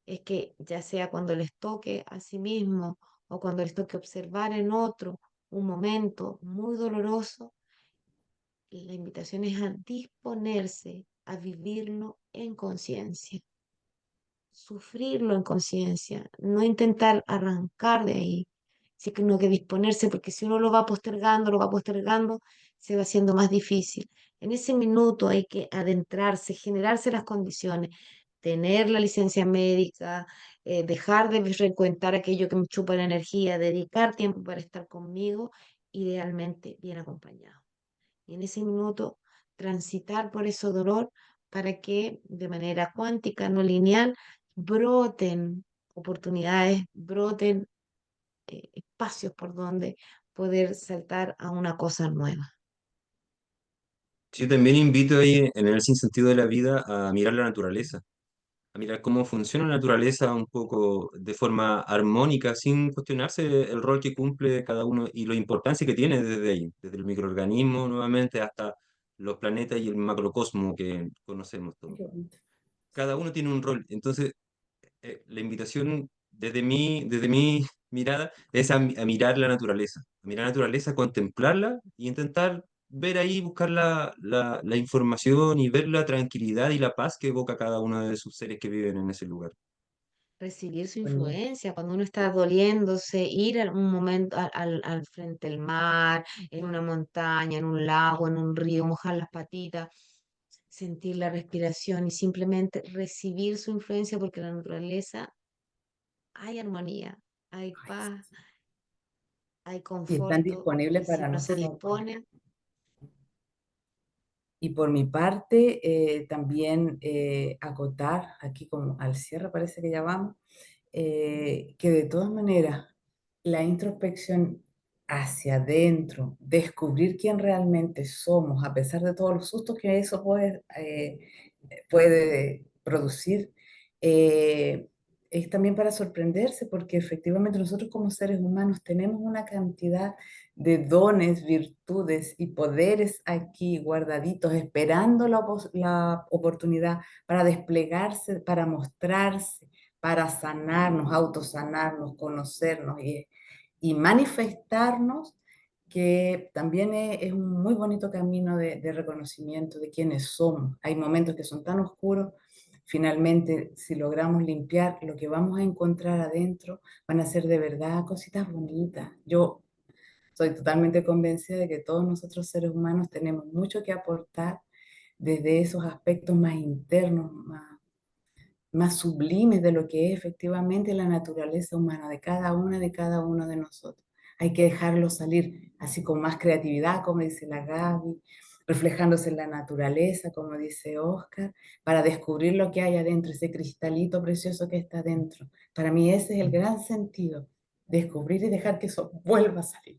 es que ya sea cuando les toque a sí mismo o cuando les toque observar en otro un momento muy doloroso, la invitación es a disponerse a vivirlo en conciencia, sufrirlo en conciencia, no intentar arrancar de ahí, sino que disponerse, porque si uno lo va postergando, se va haciendo más difícil. En ese minuto hay que adentrarse, generarse las condiciones, tener la licencia médica, dejar de recuentar aquello que me chupa la energía, dedicar tiempo para estar conmigo, idealmente bien acompañado. Y en ese minuto transitar por ese dolor para que de manera cuántica, no lineal, broten oportunidades, broten espacios por donde poder saltar a una cosa nueva. Yo también invito ahí en el sinsentido de la vida a mirar la naturaleza, a mirar cómo funciona la naturaleza un poco de forma armónica, sin cuestionarse el rol que cumple cada uno y la importancia que tiene desde ahí, desde el microorganismo nuevamente hasta los planetas y el macrocosmo que conocemos Ay, todos. qué bonito. Cada uno tiene un rol. Entonces, la invitación desde mi mirada es a mirar a mirar la naturaleza, contemplarla y intentar ver ahí, buscar la información y ver la tranquilidad y la paz que evoca cada uno de sus seres que viven en ese lugar. Recibir su Bonito. influencia, cuando uno está doliéndose, ir a un momento al frente del mar, en una montaña, en un lago, en un río, mojar las patitas, sentir la respiración y simplemente recibir su influencia porque en la naturaleza hay armonía, hay Ay, paz, sí. hay Y están conforto disponibles y si para uno se nosotros. dispone, Y por mi parte, también acotar, aquí como al cierre parece que ya vamos, que de todas maneras la introspección hacia adentro, descubrir quién realmente somos, a pesar de todos los sustos que eso puede producir, eh, es también para sorprenderse, porque efectivamente nosotros como seres humanos tenemos una cantidad de dones, virtudes y poderes aquí guardaditos, esperando la oportunidad para desplegarse, para mostrarse, para sanarnos, autosanarnos, conocernos y manifestarnos, que también es un muy bonito camino de reconocimiento de quiénes somos. Hay momentos que son tan oscuros, finalmente si logramos limpiar lo que vamos a encontrar adentro, van a ser de verdad cositas bonitas. Yo soy totalmente convencida de que todos nosotros seres humanos tenemos mucho que aportar desde esos aspectos más internos, más sublimes de lo que es efectivamente la naturaleza humana, de cada uno de nosotros. Hay que dejarlo salir así con más creatividad, como dice la Gaby, reflejándose en la naturaleza, como dice Oscar, para descubrir lo que hay adentro, ese cristalito precioso que está adentro. Para mí ese es el gran sentido, descubrir y dejar que eso vuelva a salir.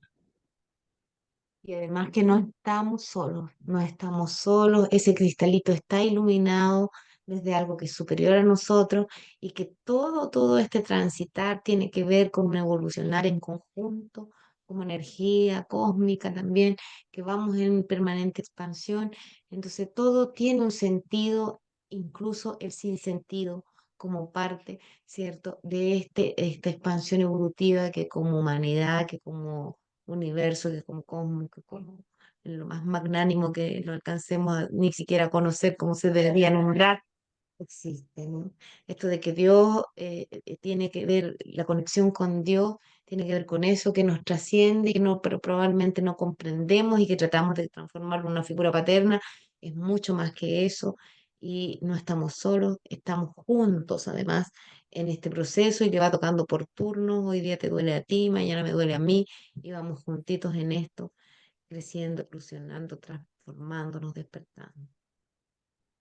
y además que no estamos solos, no estamos solos, ese cristalito está iluminado desde algo que es superior a nosotros y que todo este transitar tiene que ver con evolucionar en conjunto, como energía cósmica también, que vamos en permanente expansión. Entonces todo tiene un sentido, incluso el sinsentido como parte, ¿cierto?, de esta expansión evolutiva que como humanidad, que como universo, que como cosmos, que como lo más magnánimo que no alcancemos ni siquiera a conocer cómo se debería nombrar, existe, ¿no? Esto de que Dios tiene que ver, la conexión con Dios tiene que ver con eso que nos trasciende y que no, pero probablemente no comprendemos y que tratamos de transformarlo en una figura paterna, es mucho más que eso y no estamos solos, estamos juntos además en este proceso y que va tocando por turnos, hoy día te duele a ti, mañana me duele a mí y vamos juntitos en esto, creciendo, evolucionando, transformándonos, despertando.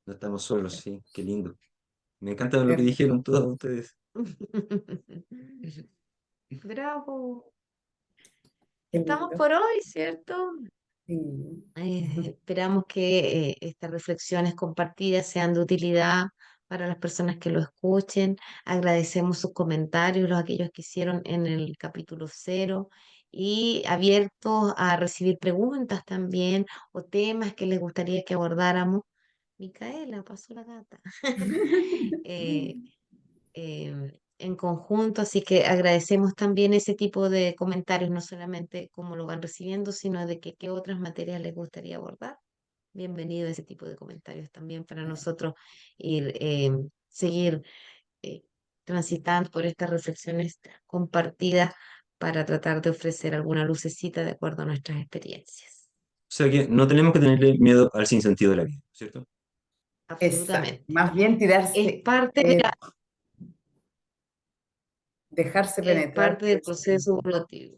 No estamos solos, sí, qué lindo. Me encanta lo que Hermoso. dijeron todos ustedes. Bravo. Qué Estamos lindo. por hoy, ¿cierto? Sí. Esperamos que estas reflexiones compartidas sean de utilidad para las personas que lo escuchen. Agradecemos sus comentarios, los aquellos que hicieron en el capítulo 0 y abiertos a recibir preguntas también o temas que les gustaría que abordáramos. Micaela, pasó la gata. Eh, en conjunto, así que agradecemos también ese tipo de comentarios, no solamente cómo lo van recibiendo, sino de que qué otras materias les gustaría abordar. Bienvenido ese tipo de comentarios también para nosotros ir seguir eh, transitando por estas reflexiones compartidas para tratar de ofrecer alguna lucecita de acuerdo a nuestras experiencias. sea que no tenemos que tenerle miedo al sinsentido de la vida, ¿cierto? Exacto. Absolutamente. Más bien Es tirarse, parte de dejarse es penetrar parte por del el proceso sentido. evolutivo.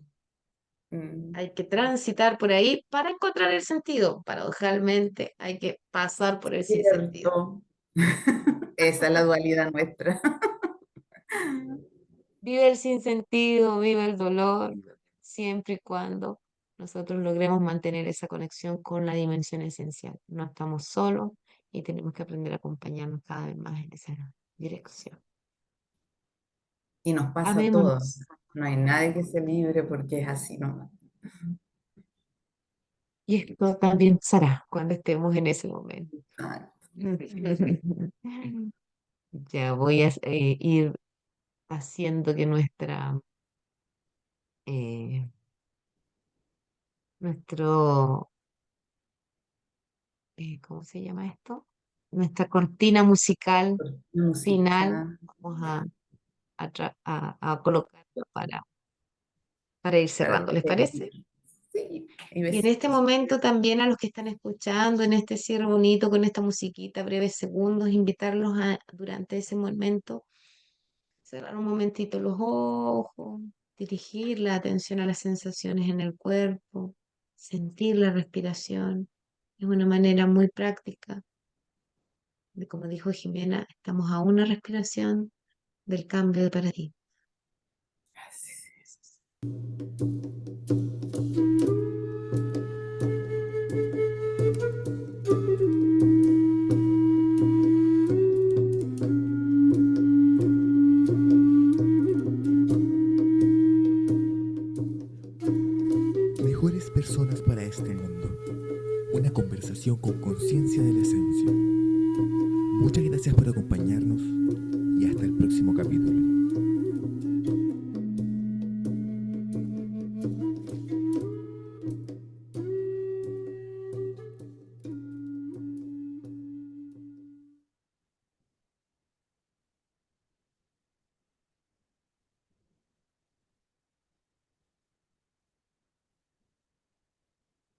Mm, Hay que transitar por ahí para encontrar el sentido. Paradojalmente, hay que pasar por el sinsentido. cierto. Esa es la dualidad nuestra. Vive el sinsentido, vive el dolor, siempre y cuando nosotros logremos mantener esa conexión con la dimensión esencial. No estamos solos y tenemos que aprender a acompañarnos cada vez más en esa dirección. Y nos pasa a todos. Amémonos. No hay nadie que se libre porque es así nomás. Y esto también pasará cuando estemos en ese momento. Ah, Ya voy a ir haciendo que eh, nuestro, ¿cómo se llama esto? Nuestra cortina musical final, música. vamos a colocarlo para ir Para cerrando, ¿les parece? despedir. Sí, y Y en este besitos. momento también a los que están escuchando, en este cierre bonito con esta musiquita, breves segundos, invitarlos a, durante ese momento, cerrar un momentito los ojos, dirigir la atención a las sensaciones en el cuerpo, sentir la respiración. Es una manera muy práctica de, como dijo Jimena, estamos a una respiración del cambio de paradigma. Así es. Mejores personas para este mundo. Una conversación con conciencia de la esencia. Muchas gracias por acompañarnos y hasta el próximo capítulo.